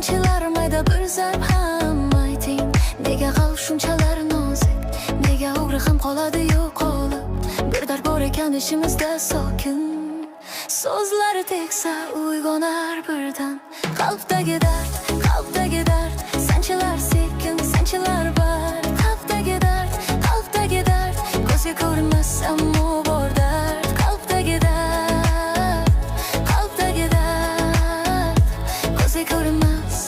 Sanchilar mayda bir zarb ham ayting. Nega qalb shunchalar nozik, nega o'g'ri ham qoladi yo'qolib. Bir dard bor ekan ishimizda sokin. So'zlari tegsa uyg'onar birdan. Qalbdagi dard, sanchilar sekin, sanchilar bor. Qalbdagi dard, ko'zga ko'rinmas ammo bor dard. Qalbdagi dard, ko'zga ko'rinmas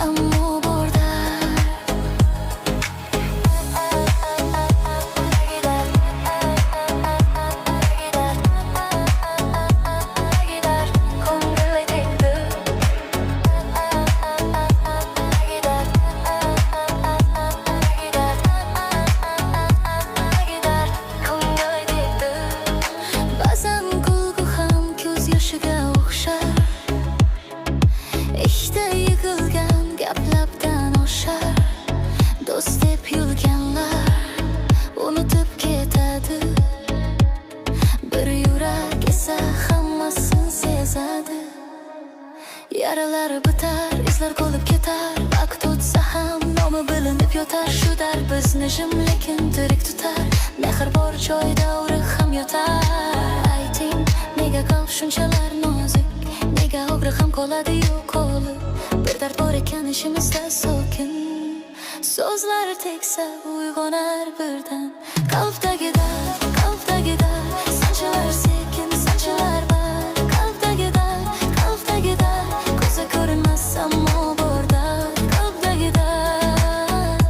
ammo bor dard. İşte yıkılgan gaplabdan oshar. Do'st deb yurganlar unutib ketadi. Bir yurak esa hammasini sezadi. Yaralar bitar, izlar qolib ketar. Vaqt o'tsa ham nomi bilinib yotar. Shu dard bizni jim lekin tirik tutar. Mehr bor joyda o'ri ham yotar. Ayting, nega qalb shunchalar nozik, nega o'g'ri ham qoladi yo'qolib. Bir dard bor ekan ishimizda sokin. So'zlari tegsa uyg'onar birdan. Qalbdagi dard, sanchilar sekin, sanchilar bor. Qalbdagi dard, ko'zga ko'rinmas ammo bor dard. Qalbdagi dard,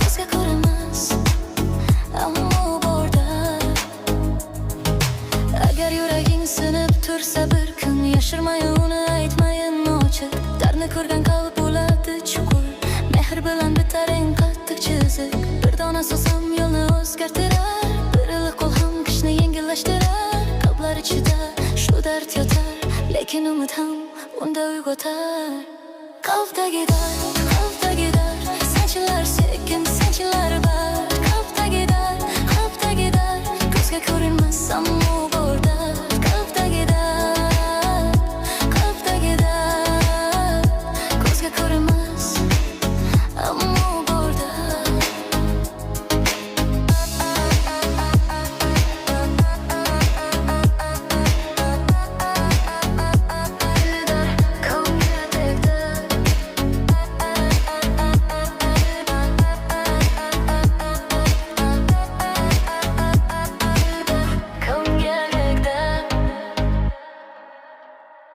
ko'zga ko'rinmas ammo bor dard. Agar yuraging sinib tursa bir kun, yashirmay uni aytmayin ochiq. Dardni ko'rgan qalb bo'ladi chuqur. Mehr bilan bitar eng qattiq chiziq. Bir dona so'z ham yo'lni o'zgartirar. Bir iliq qo'l ham qishni yengillashtirar. Qalblar ichida shu dard yotar, lekin umid ham unda uyg'otar. Qalbdagi dard, sanchilar sekin, sanchilar bor. Qalbdagi dard, ko'zga ko'rinmas ammo